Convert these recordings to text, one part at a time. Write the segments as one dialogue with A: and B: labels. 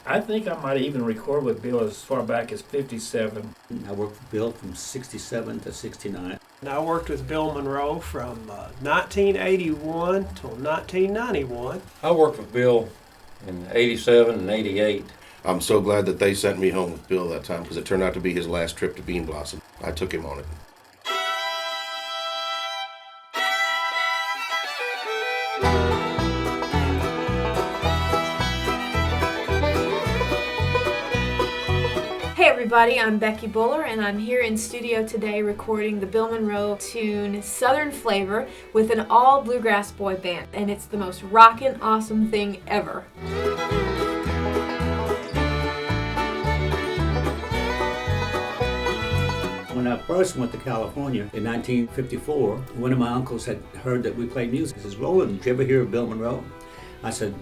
A: I think I might even record with Bill as far back as 57.
B: I worked with Bill from 67 to 69.
C: And I worked with Bill Monroe from 1981 till 1991.
D: I worked with Bill in 87 and 88.
E: I'm so glad that they sent me home with Bill that time because it turned out to be his last trip to Bean Blossom. I took him on it.
F: Hey everybody, I'm Becky Buller and I'm here in studio today recording the Bill Monroe tune Southern Flavor with an all bluegrass boy band, and it's the most rockin' awesome thing ever.
B: When I first went to California in 1954, one of my uncles had heard that we played music. He says, "Roland, did you ever hear of Bill Monroe?" I said,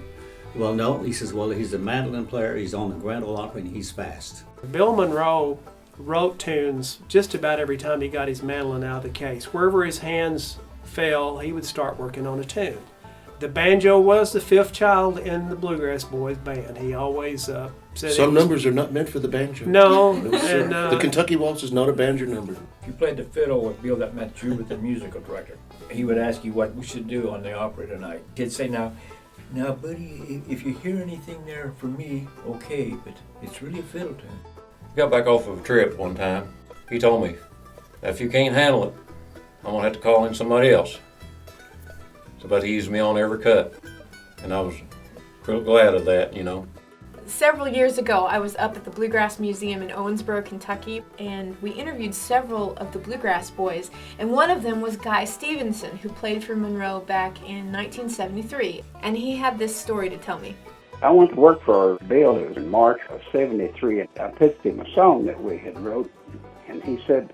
B: "Well, no." He says, "Well, he's a mandolin player, he's on the Grand Ole Opry, and he's fast."
C: Bill Monroe wrote tunes just about every time he got his mandolin out of the case. Wherever his hands fell, he would start working on a tune. The banjo was the fifth child in the Bluegrass Boys band. He always said
E: Some numbers are not meant for the banjo.
C: No,
E: and, the Kentucky Waltz is not a banjo number.
A: If you played the fiddle with Bill, that meant you were the musical director. He would ask you what we should do on the opera tonight. He'd say, now, buddy, if you hear anything there for me, okay, but it's really a fiddle tune.
D: Got back off of a trip one time. He told me, if you can't handle it, I'm going to have to call in somebody else. So, but he used me on every cut, and I was real glad of that, you know.
F: Several years ago, I was up at the Bluegrass Museum in Owensboro, Kentucky, and we interviewed several of the Bluegrass Boys, and one of them was Guy Stevenson, who played for Monroe back in 1973, and he had this story to tell me.
G: I went to work for Bill in March of 73, and I pitched him a song that we had wrote, and he said,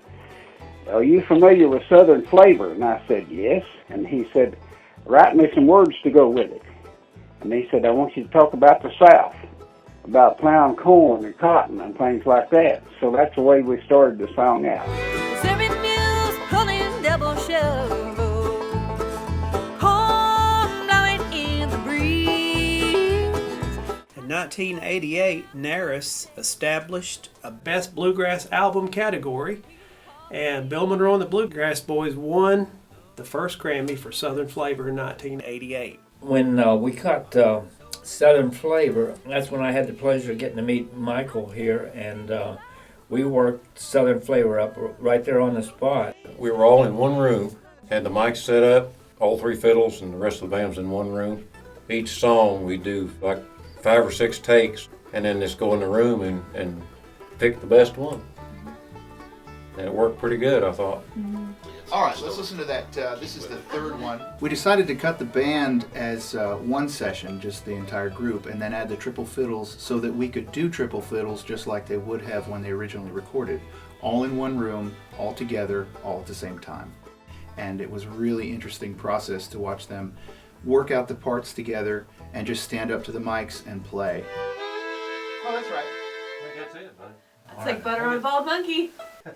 G: "Are you familiar with Southern Flavor?" And I said, "Yes." And he said, "Write me some words to go with it." And he said, "I want you to talk about the South, about plowing corn and cotton and things like that." So that's the way we started the song out.
H: 7 mules pulling double shovels, corn blowing in the breeze.
C: In 1988, Naris established a Best Bluegrass Album category, and Bill Monroe and the Bluegrass Boys won the first Grammy for Southern Flavor in 1988.
A: When we cut Southern Flavor, that's when I had the pleasure of getting to meet Michael here, and we worked Southern Flavor up right there on the spot.
D: We were all in one room, had the mics set up, all three fiddles and the rest of the band was in one room. Each song we do like 5 or 6 takes, and then just go in the room and pick the best one. And it worked pretty good, I thought.
I: All right, let's listen to that. This is the third one. We decided to cut the band as one session, just the entire group, and then add the triple fiddles so that we could do triple fiddles just like they would have when they originally recorded. All in one room, all together, all at the same time. And it was a really interesting process to watch them work out the parts together and just stand up to the mics and play. Oh, that's right.
D: That's it, buddy.
F: That's like butter on a bald monkey.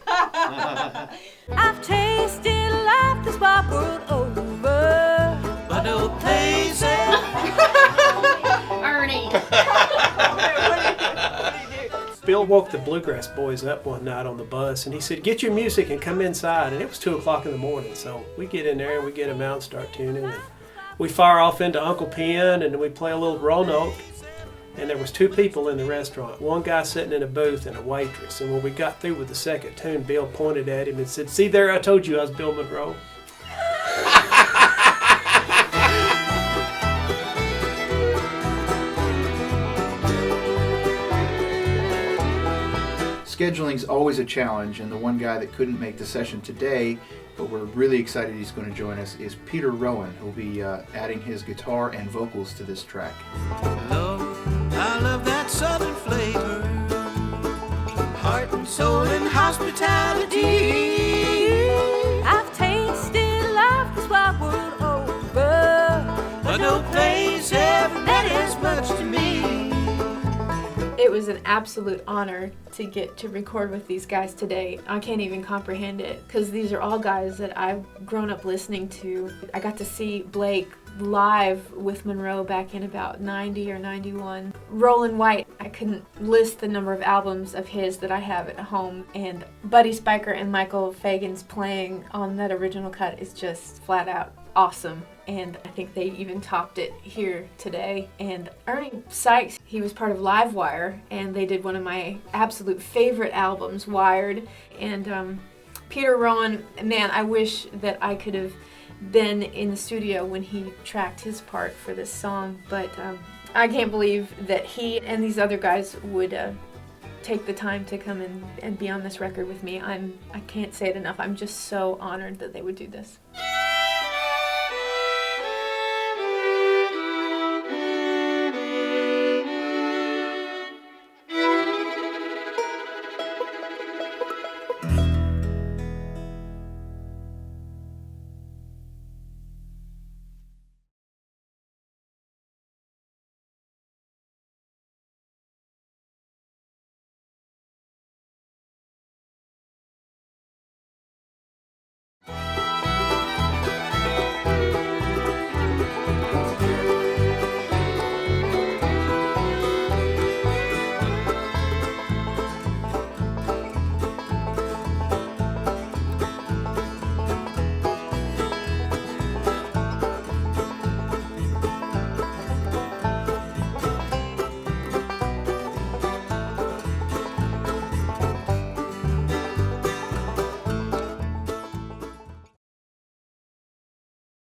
H: I've tasted life this wide world over, but no place
F: Ernie.
C: Bill woke the Bluegrass Boys up one night on the bus, and he said, "Get your music and come inside." And it was 2 o'clock in the morning, so we get in there and we get them out and start tuning, and we fire off into Uncle Pen, and we play a little Roanoke. And there was 2 people in the restaurant, one guy sitting in a booth and a waitress. And when we got through with the second tune, Bill pointed at him and said, "See there, I told you I was Bill Monroe."
I: Scheduling's always a challenge, and the one guy that couldn't make the session today, but we're really excited he's going to join us, is Peter Rowan, who'll be adding his guitar and vocals to this track.
H: I love that Southern flavor, heart and soul and hospitality. I've tasted life this wide world over, but no place ever meant as much to me.
F: It was an absolute honor to get to record with these guys today. I can't even comprehend it, because these are all guys that I've grown up listening to. I got to see Blake live with Monroe back in about 90 or 91. Roland White, I couldn't list the number of albums of his that I have at home, and Buddy Spiker and Michael Fagan's playing on that original cut is just flat out awesome, and I think they even topped it here today. And Ernie Sykes, he was part of Livewire, and they did one of my absolute favorite albums, Wired. And Peter Rowan, man, I wish that I could have been in the studio when he tracked his part for this song, but I can't believe that he and these other guys would take the time to come and be on this record with me. I can't say it enough. I'm just so honored that they would do this.